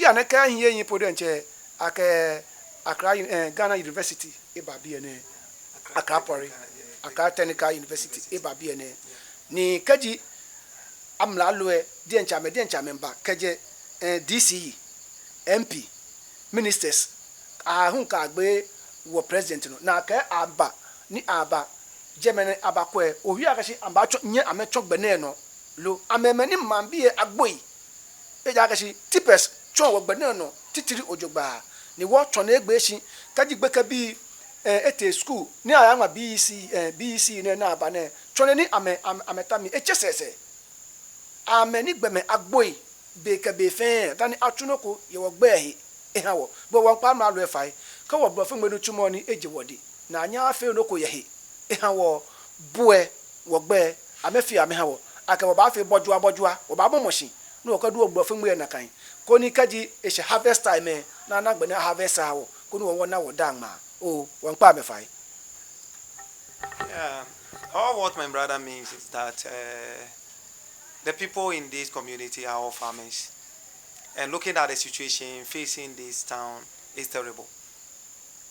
ane ka hiye yin podo nche ake Accra Ghana University e ba bi ene Accra Pori Accra Technical University e ba bi ene ni kaji amla loe de ncha member keje DCE MP ministers ahun ka gbe wo president no na ka aba ni aba Germany abakwe owi akashi amba nye amecho gbene no lo amemeni mambie agboi eja akashi tipes chon wo gbene no titiri ojogba ni wo chon egbe shi kaji gbe ka bi ete school ni aya nwa BEC ne na aba ne chon ni ametami echesese ameni gbeme agboi be ka be fe tani atunoko ye wo gbe ehi ehawo bo won pa ma lo efai ka wo bo fe ngbe no tumo ni eje wodi na anya afe no ko yehi ehawo bue wo gbe amefi amehawo aka wo ba fe bojua wo ba momoshi no wo ka du ogbo fe ngbe na kan ko ni kaji e she harvest time na na gbe na harvest hawo ko ni wo na wo dan ma o won pa me fai. Yeah, all what my brother means is that the people in this community are all farmers, and looking at the situation facing this town is terrible,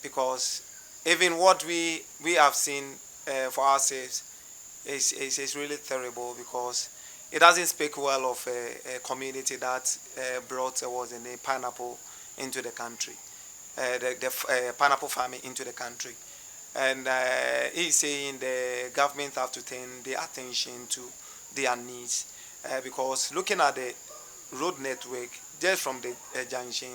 because even what we have seen for ourselves is really terrible, because it doesn't speak well of a community that brought the pineapple into the country, the pineapple farming into the country. And he's saying the government have to turn their attention to their needs, because looking at the road network just from the junction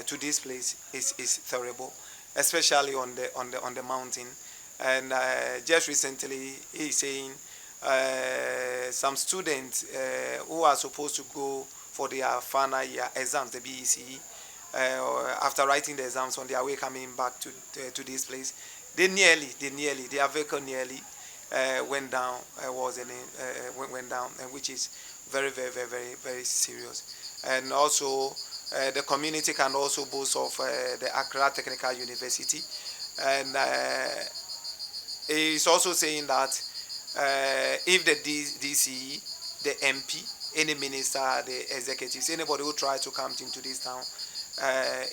to this place is terrible, especially on the mountain. And just recently he's saying some students who are supposed to go for their final year exams, the BECE, after writing the exams on their way coming back to this place, their vehicle nearly went down, went down, which is very, very, very, very, very serious. And also the community can also boast of the Accra Technical University, and he's also saying that if the DCE, the MP, any minister, the executives, anybody who tries to come into this town,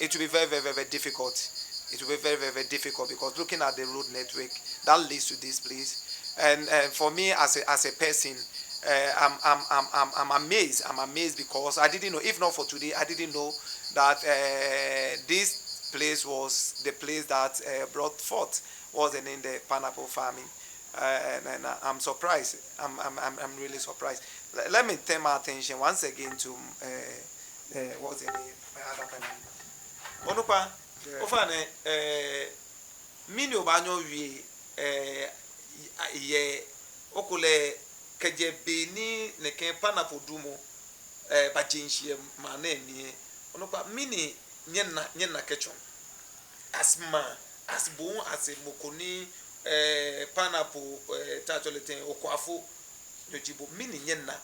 it will be very, very, very, very difficult. It will be very, very, very difficult, because looking at the road network that leads to this place, and for me as a person, I'm amazed. I'm amazed because I didn't know. If not for today, I didn't know that this place was the place that brought forth wasn't in the pineapple farming, and I'm surprised. I'm really surprised. Let me turn my attention once again to what's the name? Onupa, ofane mini obanyo wi ye okule keje beni ne ken pineapple dumo bajinshie ma na enie onupa mini nyena kechon asma asbon asemokoni pineapple tacholeten okwafo nojibo mini nyena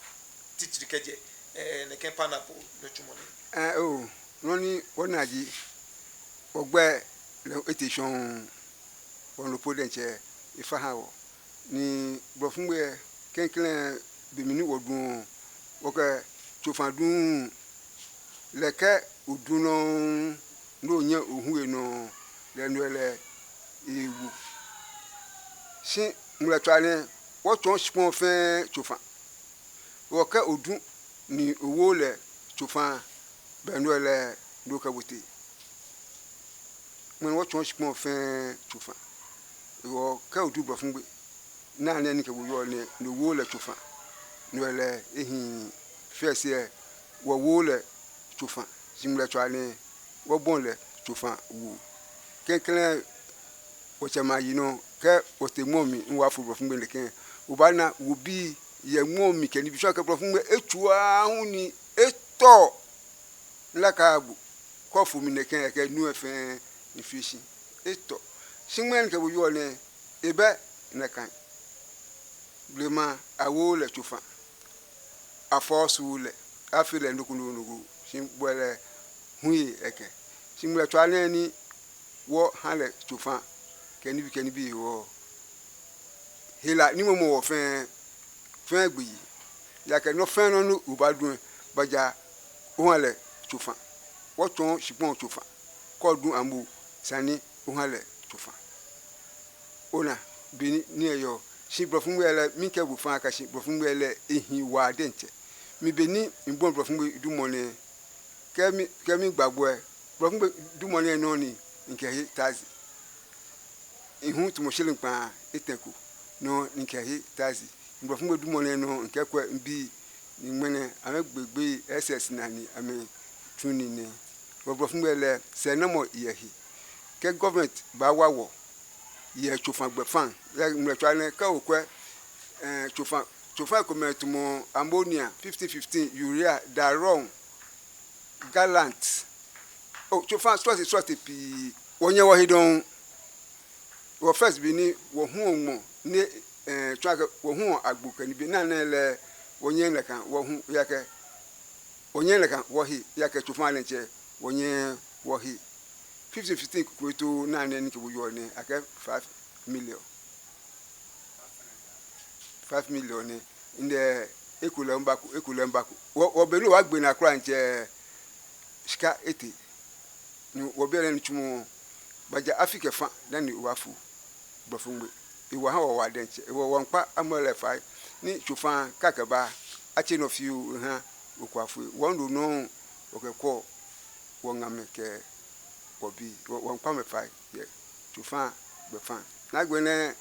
titiri keje ne ken pineapple no chumoni noni wonaji ogbe le etishon wonu podenche ifa hawo ni brofungbe kenkelen bimini wodun oke chofadun leke uduno no nya ohue no le nuele ewu si mulatwale wo ton spon fe chofa oke odun ni owo le chofa benuele ndoka wote mon wo ton spon fe chofa wo ka odu brofungbe na ne nke wo yo ne no wo le chofa no le ehin fese wo wo le chofa simula twale wo bon le chofa wo kenkele wo chama yino ke wo te momi nwa fu brofungbe le ken wo ba na wo bi ye momi ke ni bi so ke brofungbe etua hu ni eto la ka bu ko fu mi ne ken ke nu efe infishi eto singmen ke wo yo ne ebe na kan blema awo le chofa afosu le afile ndukunu nugu simbwele hui eke simula twale ni wo hale chofa keni bi wo hila ni mo wo fen gbi ya ke no fen no ubadun baja o hale chofa woton shipon chofa kodu ambu sani uhale chofa ona bini ni eyo shi brofun wele mi ke bu fan aka shi brofun wele ehin wa dente mi beni mbon brofun du mone kemi gbagbo e brofun du mone no ni nke hi tazi ihun tumo shilin pa etenku no nke hi tazi brofun du mone no nke kwa mbi ni mene amegbegbe ss nani ame tuni ni brofun wele se na mo yehi ke government ba wawo ye chofan gbefan le mletwane ka okwe chofan kometumo ammonia 50-15 urea daron gallant chofan stress pi wonye wo hidon wo first bi ni wo hu omo ni twaka wo hu agbuka ni bi na na le wonye lekan wo hu yake wonye lekan wo hi yake chofan lenche wonye wo hi 50-15 kwetu na ni ke wo ni ake 5 million 5 million in the ekulembaku wo belu wa gbe na kra nche shika 80 ni wo bele nchumo baja afike fa dan ni wafu bofungbe iwa ha wo wa denche wo wonpa amole fa ni chufan kakaba achi no fiu ha okwafu wondu no okekwo wongame ke obi wonpa me fa ye chufan be fan na gbene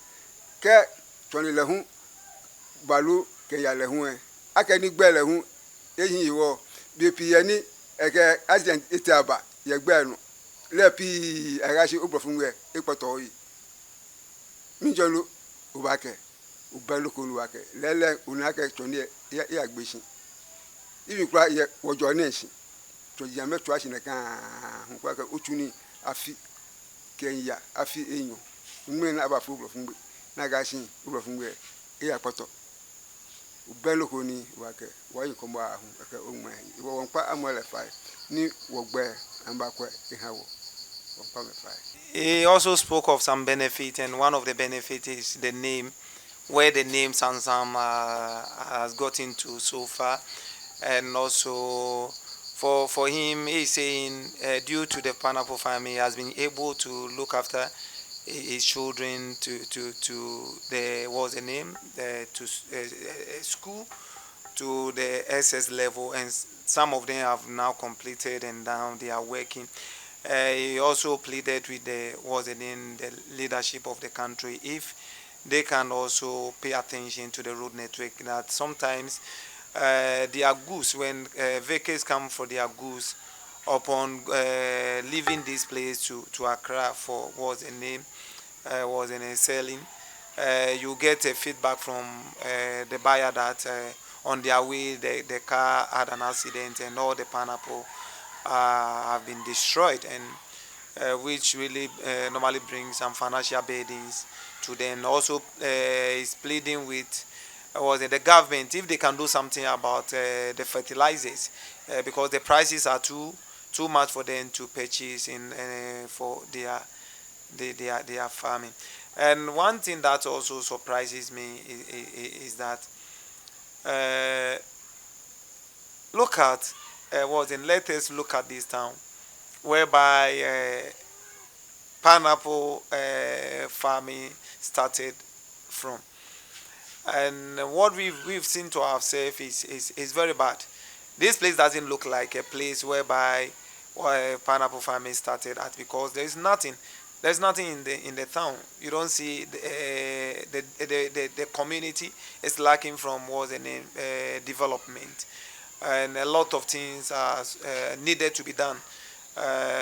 ke toni lehun balu ke ya lehun akeni gbe lehun eyin iwo bi pi ni eke agent itaba ye gbe nu le pi agashi obrofun we ipoto yi mi jolu ubake ubalu ko luwake lele unake toni ya gbesin ibi kura ye wojo ni sin to ya metu asin kan kwa ka otuni afi kenya afi enyo ngme na aba fu brofun na gashi brofun we ya poto ubelo ko ni wake wa yi ko ba ahun aka onwa wo wonpa amole fa ni wogbe amba kwa ihawo wonpa me fa. He also spoke of some benefit, and one of the benefits is the name, where the name SAMSAM has gotten to so far, and also for him, he's saying due to the pineapple farming, he has been able to look after his children to the what's the name to school to the SS level, and some of them have now completed and now they are working. He also pleaded with the leadership of the country, if they can also pay attention to the road network, that sometimes their goods, when vehicles come for their goods upon leaving this place to Accra for selling, you get a feedback from the buyer that on their way the car had an accident and all the pineapple have been destroyed, and which really normally brings some financial burdens to them. Also is pleading with the government, if they can do something about the fertilizers, because the prices are too much for them to purchase for their farming. And one thing that also surprises me is that look at let us look at this town whereby pineapple farming started from, and what we've seen to ourselves is very bad. This place doesn't look like a place whereby pineapple farming started at, because there's nothing in the town. You don't see the community is lacking from development, and a lot of things are needed to be done,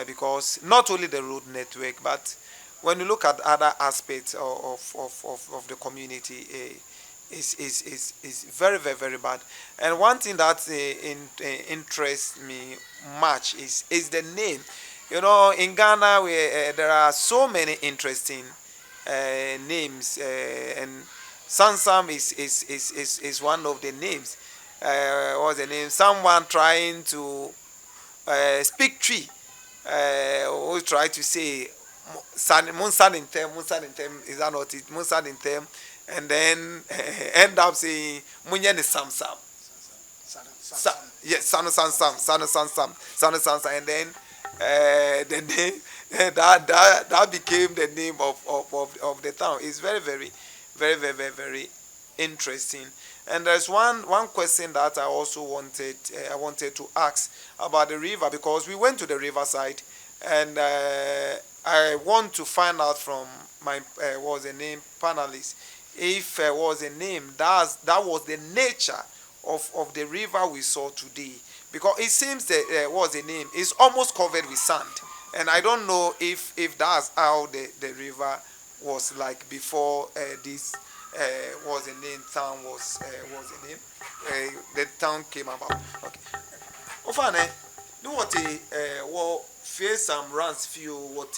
because not only the road network, but when you look at other aspects of the community, is very, very, very bad. And one thing that interests me much is the name. You know, in Ghana, there are so many interesting names, and SAMSAM is one of the names. What's the name? Someone trying to speak tree, who try to say Munsan in term, is that not it? Munsan in term, and then end up saying Munyan is SAMSAM. Yes, SAMSAM, and then the name that became the name of the town. It's very interesting. And there's one question that I also wanted to ask about the river, because we went to the riverside, and I want to find out from my what's the name panelists, if was the name that was the nature of the river we saw today, because it seems that what's the name is almost covered with sand, and I don't know if that's how the river was like before this was the name town was the name the town came about. Okay. Ofane, no what what face some runs few what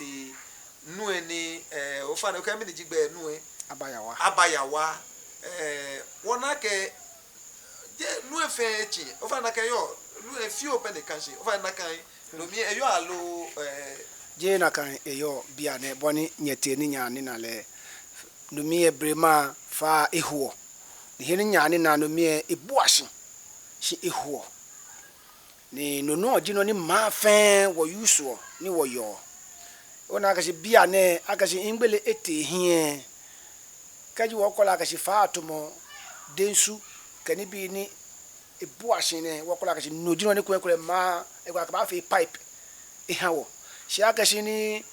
no any ofane okay me jigbe no abayawa wona ke je no efe echi ofane ke yo no efi open the country ofane kan no mi eyo alo je na kan eyo bia ne boni nyete ni nya ni na le no mi ebrema fa ehuo ni hini nya ni na no mi ebuashi shi ehuo ni no ogino ni ma fe wo yuso ni wo yo ona akashi bia ne akashi ingbele ete hie kaji wo kola akashi fa atomo densu kani bi ni ebuashi ne wo kola akashi no ogino ni kwenkwe ma e kwa ka fa pipe ehawo shi akashi ni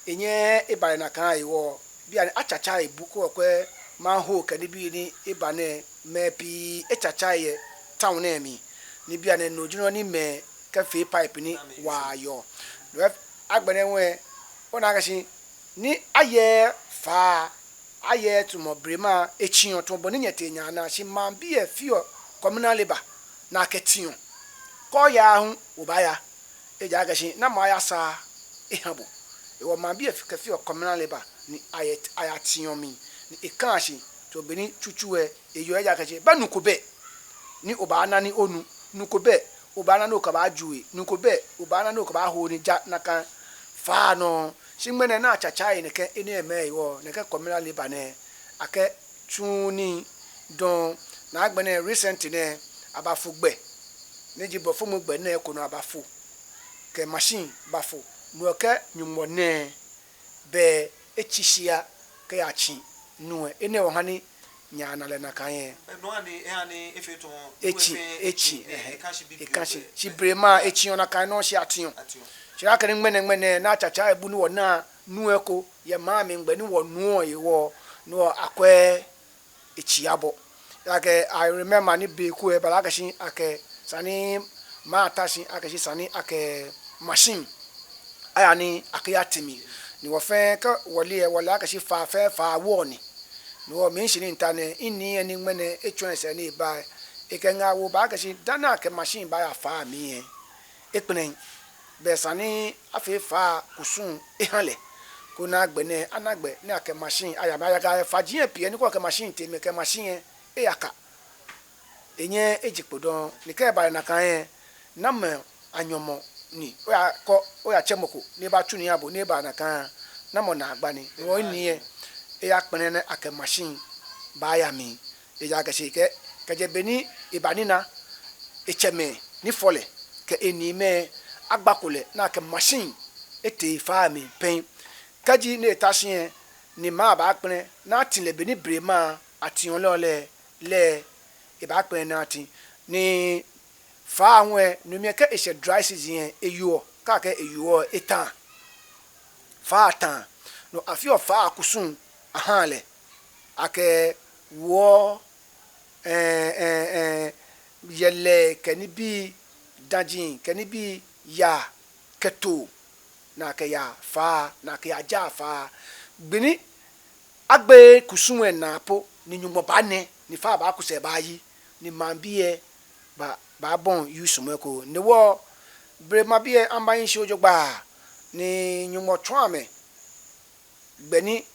enye ibare na kan iwo bia ne achacha ebuko okwe ma ho kani bi ni ibane mepi echacha ye town na mi ni bia ne no ogino ni me ka fa pipe ni wa yo agbene we ona gashi ni aye fa aye tumo brema echion to boni nyete nya na shi man bi e fio communal labor na ketion ko ya hu ubaya eja gashi na ma ya sa ehabo e wo man bi e fio communal labor ni aye tion mi ni ekanshi to beni chuchuwe eyo eja gashi ba nukobe ni obana ni onu nukobe obana no ka ba juwe nukobe obana no ka ba ho ni ja na kan fa no shimene na achacha ne ke ene eme iwo ne ke communal labor ne ake tuni don na agbene recent ne abafugbe ne jibo fumu gbe ne ko no abafu ke machine bafu no ke nyumo ne be echishia ke achi no ene wo hani nya na le na kan ye no ani efe to echi ekashi shi brema echi ona kan no shi ation shira kan ngmene na achacha ebu ni wona nu eko ye ma me ngbe ni wonu iwo no akwe echiabo like I remember ni be ku e bala kashi ake sani ma atashi ake shi sani ake machine aya ni ake atimi ni wo fe ka wole ake shi fa wo ni no me shi ni ntane inni eni ngmene etwen se ni ba ekenga wo ba ake shi dana ake machine ba ya fa mi e epnen besani afefa kusun ehanle kuna gbene anagbe ni ake machine ayaba yaga fajie pie ni ko ke machine temi ke machine eyaka enye ejipodon ni ke ba na kan na me anyomo ni o ya chemoko ni ba tuni abo ni ba na kan na mo na agba ni wo ni eya pene ne ake machine ba ya mi eja ke shike ke je beni ibanina echeme ni fole ke enime agbakole na ke machine ete fa mi pen kaji ne tashin ni ma ba pin na tin le beni brema ation le e ba pin na tin ni fa won no mi ke e dry season eyo ka ke eyo etan fa tan no afio fa akusun ahanle ake wo yele keni bi dajin keni bi ya keto na ke ya fa na ke aja fa gbini agbe kusunwe na po ni nyumo ba ne ni fa ba kuse ba yi ni mambie ba bon yusumo ko ni wo bre mabie amban shi ojogba ni nyumo twame gbeni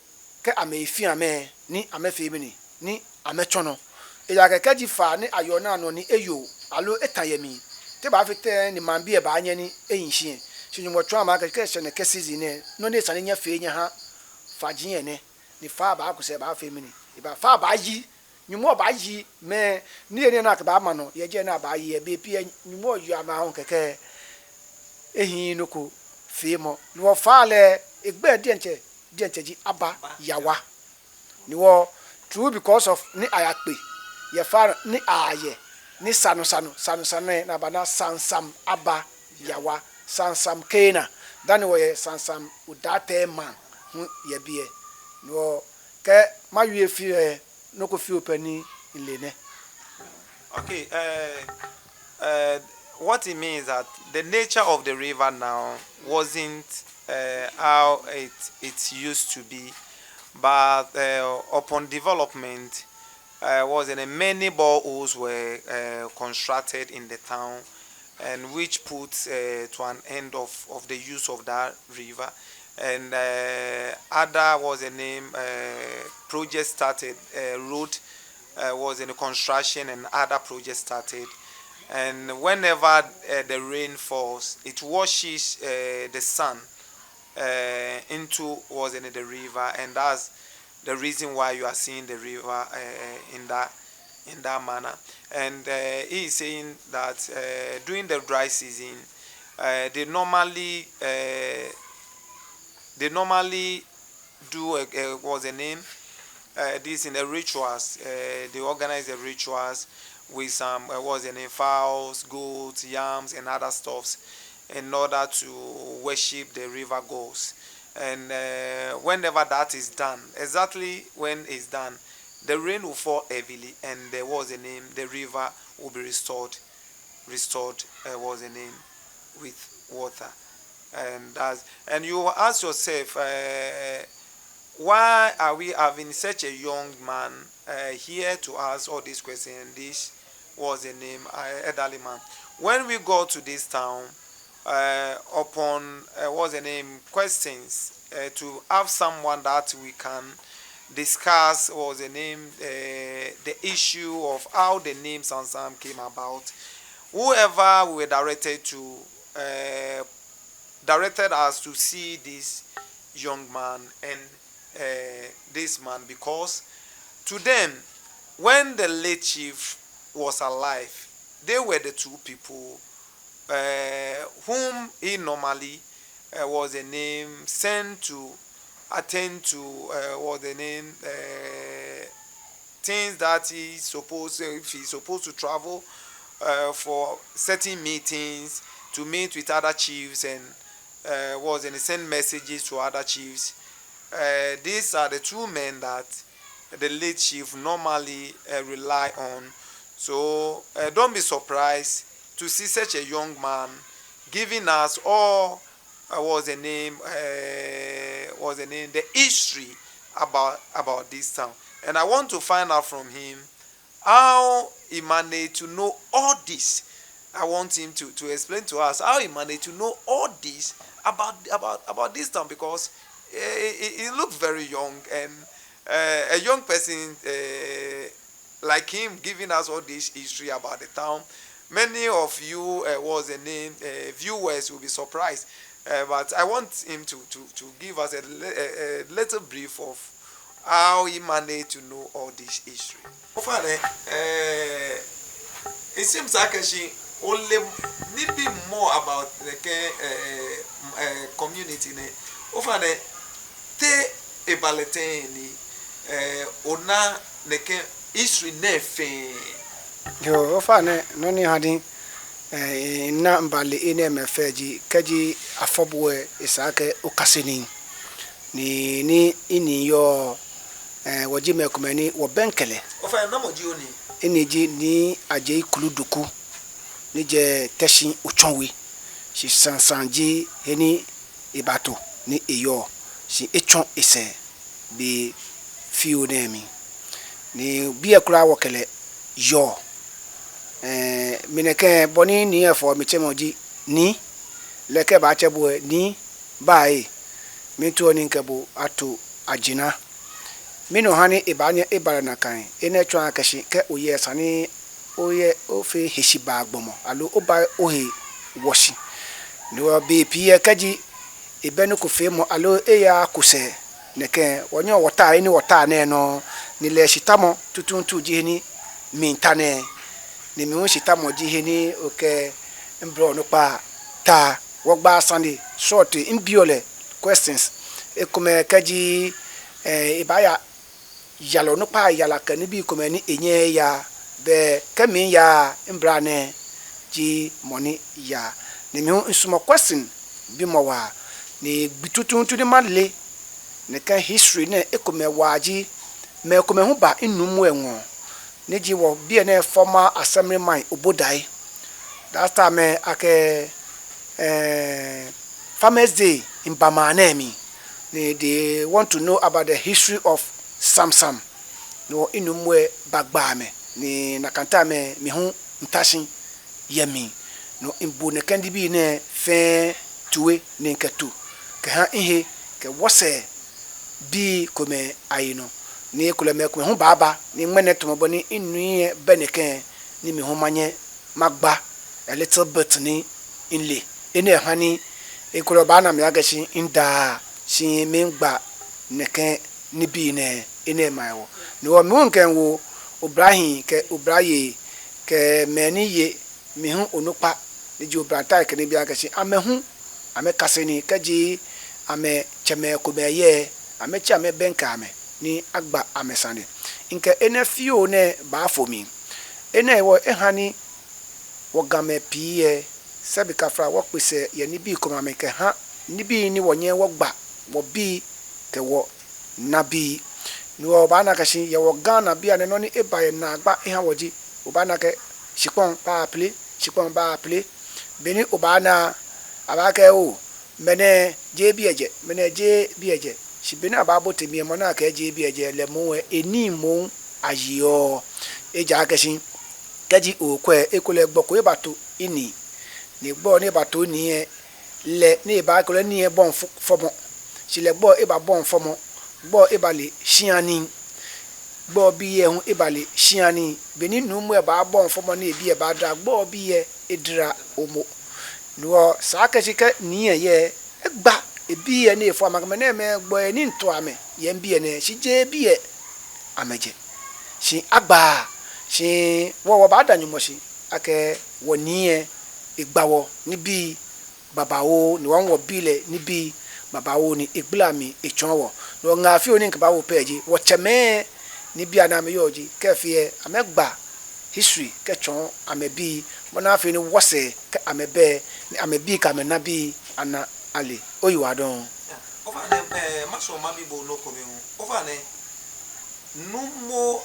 ke amefi ame ni amefe mi ni amechono eya keke ji fa ni ayo na no ni eyo alo etayemi te ba fite ni mambie ba anye ni eyinhie shinyumo twa ma keke se ne kesizin ne no ne sane nya fe nya ha fagin ne ni fa ba akuse ba fe mi ni ba fa ba yi nyumo ba yi me ni ene na ka ba ma no ye je na ba yi e be pie nyumo yu ama ho keke ehin no ko fe mo ni wo fa le egbe die nche ji aba yawa ni wo true because of ni ayakpe ye fa ni aye ni sanu na bana SAMSAM aba yawa SAMSAM CANAAN dani wo ye SAMSAM udate man ye bie no ke mawie fi no ko fi opani ilene. Okay, what it means that the nature of the river now wasn't how it used to be, but upon development, was in many boreholes were constructed in the town, and which put to an end of the use of that river. And other was a name project started, road was in the construction, and other projects started. And whenever the rain falls, it washes the sun into was in the river, and that's the reason why you are seeing the river in that manner. And he is saying that during the dry season, they normally do was a name this in the rituals. They organize the rituals with some was a name fowls, goats, yams, and other stuffs in order to worship the river gods. And whenever that is done, exactly when it's done, the rain will fall heavily, and there was a name, the river will be restored was a name with water. And you ask yourself, why are we having such a young man here to ask all these questions? This was a name, elderly man. When we go to this town, upon what's the name questions to have someone that we can discuss was the name the issue of how the name SAMSAM came about. Whoever we were directed to directed us to see this young man and this man, because to them, when the late chief was alive, they were the two people whom he normally was a name sent to attend to was the name things that he's supposed, if he's supposed to travel for certain meetings, to meet with other chiefs, and was and send messages to other chiefs. These are the two men that the late chief normally rely on. So don't be surprised to see such a young man giving us all the history about this town. And I want to find out from him how he managed to know all this. I want him to explain to us how he managed to know all this about this town, because he looks very young, and a young person like him giving us all this history about the town. Many of you viewers will be surprised, but I want him to give us a little brief of how he managed to know all this history. It seems like she only maybe more about the community. Te ebaleteni ona neke history nefe. Yo ofane no ni hadi na mbali ine mefeji kaji afobwe isake ukasini ni ini yo wajime kumeni wo benkele ofane na moji oni iniji ni aje ikuluduku ni je teshi uchonwi shi sansanji heni ibato ni eyo shi echon ise bi fiu nemi ni bia kura wokele yo mineke boni ni efo michemoji ni leke ba chebo ni bai mitu oni nkebu atu ajina mino hani ibanya ibara na kan ene twa akashi ke oye sani oye ofe heshiba agbomo alo oba ohe woshi ni wa be pie kaji ibenu ko fe mo alo eya kuse neke wonyo wota ni wota na no ni le shitamo tutuntu jihini mintane ni mi shitamo jihini oke mbro no pa ta wogba sande short imbiole questions ekome kaji ibaya yalo no pa yala kan bi kome ni enye ya be kami ya mbrane ji money ya ni mi nsuma question bi mo wa ni bitutuntu ni male ne kan history ne ekome waji me ekome hu ba nnum enwo ne ji wo bi na former assemblyman obodai that time ake Farmers Day in Bamanemi. They want to know about the history of SAMSAM. No inumwe bagbame ni nakanta me hu ntashin yemi no imbu ne kandi bi ne fe tuwe ne nkatu ke ha ihe ke wose bi kome ayino ni kula me hu baba ni mwene tomobo ni inuye beneke ni mi hu manye magba a little bit ni inle ene hani ekolo bana me agashi inda shi mengba neke ni bi ne ene mayo ni wo mi wonken wo Ibrahim ke Ibrahim ke meni ye mi hu onupa ni ji obrata ke ni bi agashi amehu ame kaseni kaji ame cheme ko be ye ame cha me benka ame ni agba amesande nke ene fio ne ba fomi ene wo ehani wo game pie sebi kafra wo pese ye ni bi ko ma me ke ha ni bi ni wonye wo gba wo bi ke wo nabi ni wo ba na kashi ye wo Ghana bia ne no ni eba ye na agba ihe woji wo ba na ke shipon ba apply beni wo ba na abake o mene je bieje shibena ababo temi mo na ka je bieje le mo eni mo ayo eja kashi kaji okwe ekole gboko ebato ini ni gbo ni ebato ni le ni ba ko ni e bon fomo si le gbo e ba bon fomo gbo e ba le shiani gbo bi ye hun e ba le shiani beni nu mu e ba bon fomo ni ebi e ba dra gbo bi ye edra omo no sa ka shi ka ni ye egba ebi ye ni efo amagme na me gbo ni nto ame ye bi ye ne shi je bi ye ameje shi agba shi wo ba danyu mo shi ake woni ye igbawo ni bi babawo ni won wo bile ni bi babawo ni igbulami echonwo no nga fi oni nka wo peji wo cheme ni bi ana me yoji kefie amegba history kechon amebi mona fi ni wose ke amebe ni amebi ka me na bi ana ale oyiwa don over ne maso mabibo no komi over ne numo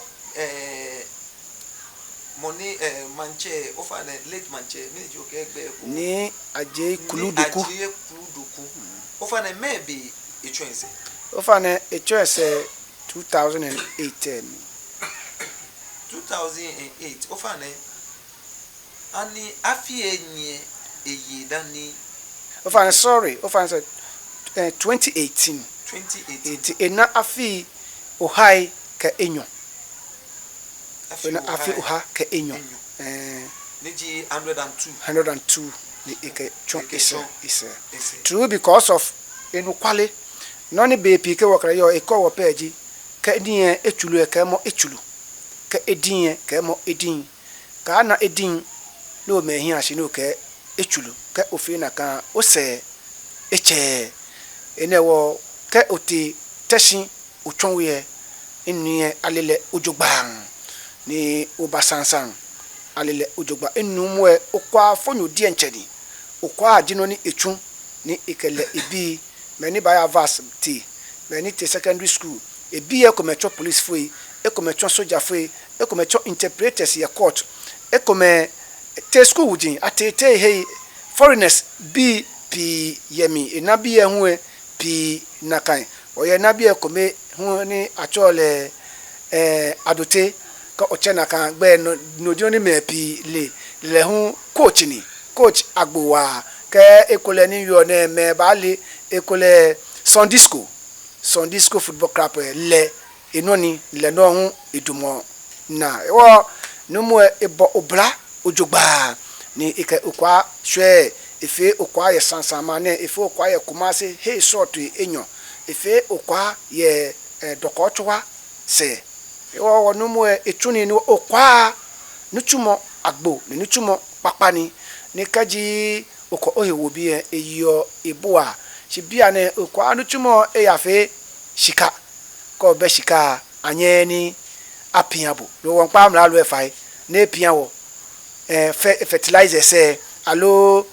moni manche over ne late manche mi joke egbe ni aje kuluduku over ne maybe echwense over ne echwense 2008 over ne ani afie nye eyi dani over sorry over 2018 ena afi ohai ka enyo ena afi oha ka enyo niji 102 ni eke chon is true because of enukwale noni be pike wokra yo ekowo peji ka ni echulu ka mo echulu ka edin ka mo edin ka na edin no me hi ashi no ka echulu ka ofi na ka ose eche enewo ka oti teshin utwonwe enu alele ojogba ni obasansan alele ojogba enumwe okwa fonyo die nchedi okwa ajino ni echun ni ikele ebi many by avas ti many te secondary school ebi ekomecho police foi ekomecho soldier foi ekomecho interpreters ya court ekome te school wujin atete hey foreigners bi pi yemi enabi ehue pi nakan oye nabi ekome hu ni achole adote ka ochena kan gbe no joni me pi le hu coach agbowa ke ekole ni yo na me ba le ekole Sondisco football club le enoni le no hu edumo na wo no mo ebo obra ojogba ni ike okwa hwe efe okwa ye sansama na efe okwa ye kumase hey short enyo efe okwa ye dokochwa se wo no mu etuni no okwa nutumo agbo ne nutumo papani ne kaji oko ohewo bi eyo eboa shibia ne okwa nutumo eyafe shika ko be shika anyeni apiabo lo won pa amra lo efai na epia wo fertilizer se alo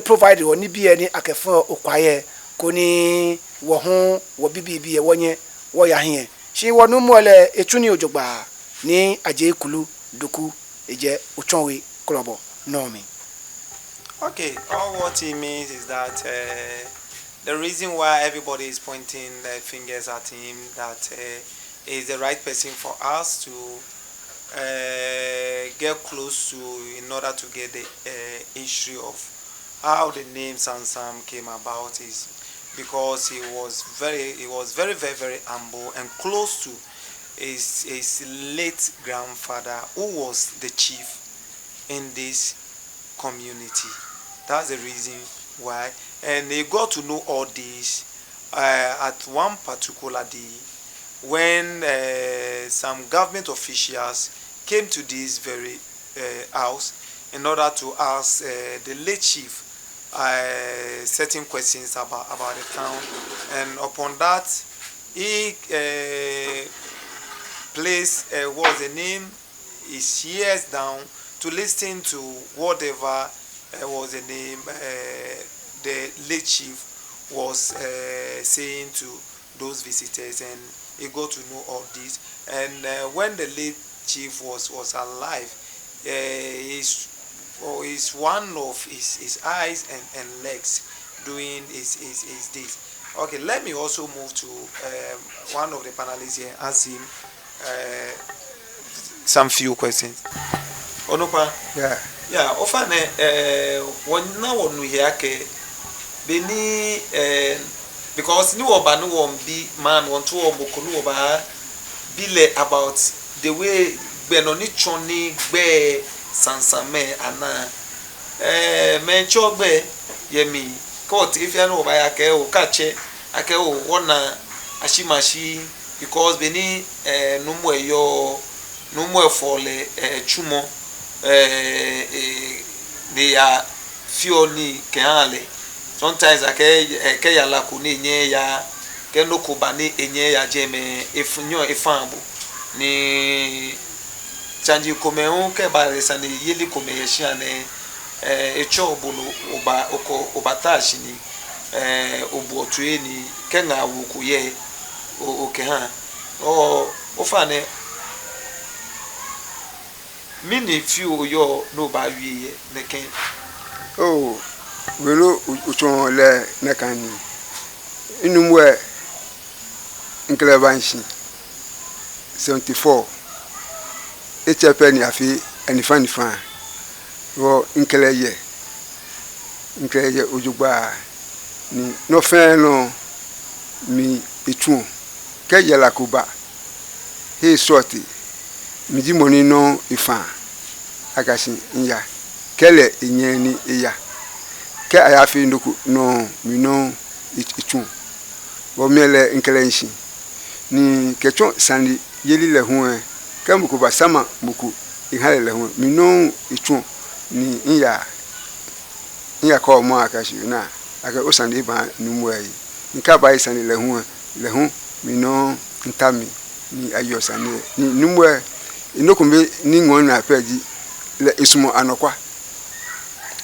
provide woni bi ni akefo okwaye koni wo ho wo bibi e wonye wo ya he shi wonu mu ele etuni ojogba ni aje ikulu duku eje uchonwe klobo nomi. Okay, all what he means is that the reason why everybody is pointing their fingers at him, that is the right person for us to get close to in order to get the history of how the name SAMSAM came about, is because he was very humble and close to his late grandfather, who was the chief in this community. That's the reason why. And they got to know all this at one particular day when some government officials came to this very house in order to ask the late chief certain questions about the town. And upon that, he placed what the name his ears down to listen to whatever was the name the late chief was saying to those visitors, and he got to know all this. And when the late chief was alive, his one of his eyes and legs doing is this. Okay, let me also move to one of the panelists here, ask him some few questions. Onopa. Yeah. Yeah, often when now on we hear beni because ni oba no won bi man want to oboko no oba bile about the way benoni choni gbe sansame ana mencho gbe yemi court if you know oba ya ke o kache ake o wona ashimashi because beni no mo eyo no mo efole chumo they are fioni kenale sometimes ake ya la ku ni nye ya ke no ko ba ni enye ya jeme efunyo efambo ni chanji komehun ke ba resa ni yeli komehia ne echo obolo oba oko obatashi ni obu otue ni ke nga wuku ye oke ha o fa ne mini few yo no ba wie ne ken oh welo uchon le na kan inumwe nklebanshi 74 echepeni afi anifanifa wo nkleye ojugba ni no fe no mi etu ke yela kuba he sorti mi di moni no ifa agashi nya kele enyeni eya ke ayafi ndoku no mi no etu wo mele nkelenshi ni kecho sandi yeli le hu ke muku basama muku ihale le hu mi no etu ni nya ko mo akashi na aga osandi ba numu ayi nka ba isani le hu mi no ntami ni ayosani ni numu inokumbe ni ngona peji le isumo anokwa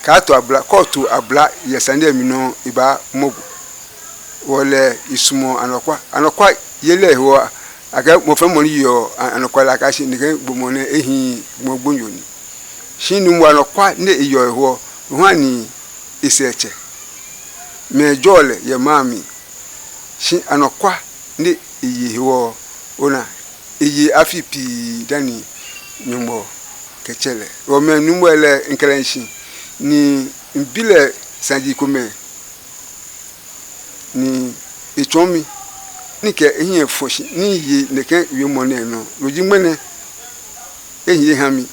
ka to abla kotu abla yesande mi no iba mobu wole isumo anokwa yele ho aga mo fe mo yo anokwa la ka shi ni ke gbomo ne ehin mo gbonyo ni shinu mo anokwa ne iyo ho ani iseche me jole ye mami shi anokwa ne iyi ho ona iyi afipi dani nyumbo kechele o me numwele nkelenshi ni mbile sanji kome ni echomi ni ke ehie foshi ni yi neke wi mone no lojimene ehie hami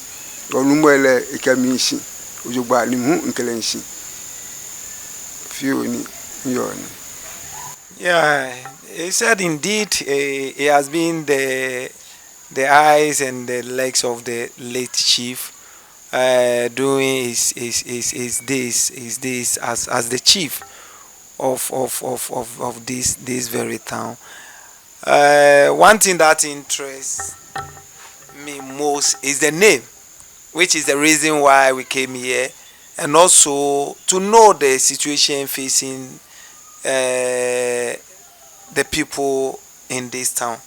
o numwele ekamishi ojugba ni hu nkelenshi fioni yoni. Yeah, he said indeed he has been the the eyes and the legs of the late chief, doing is this as the chief of this very town. One thing that interests me most is the name, which is the reason why we came here, and also to know the situation facing the people in this town.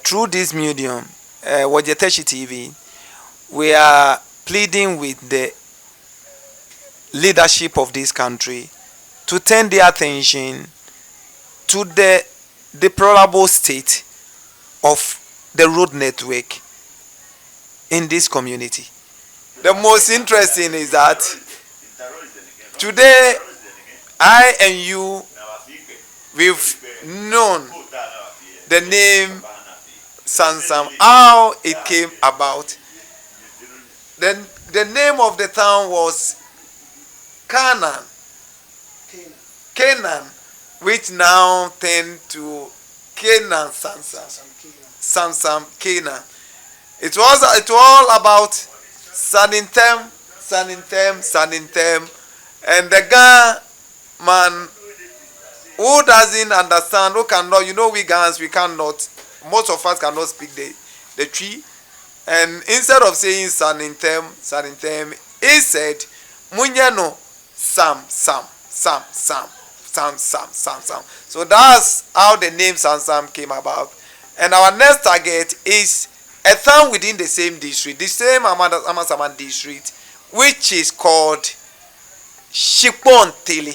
Through this medium, Wajeteshi TV, we are pleading with the leadership of this country to turn their attention to the deplorable state of the road network in this community. The most interesting is that today I and you, we've known the name SAMSAM, how it came about. Then the name of the town was CANAAN, which now turned to CANAAN SAMSAM CANAAN. It was all about Sanintem, and the Ghana man who doesn't understand, who cannot, we Ghanaians, we cannot, most of us cannot speak the tree. And instead of saying Sanintem, he said, Munyano Sam. So that's how the name SAMSAM came about. And our next target is a town within the same district, the same Amasaman district, which is called Shipon Tele,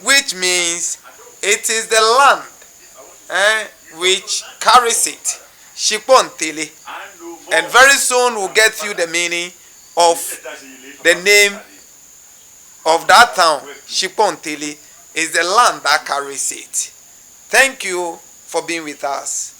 which means it is the land which carries it. Shipon Tele. And very soon we'll get you the meaning of the name of that town. Shipon Tele is the land that carries it. Thank you for being with us.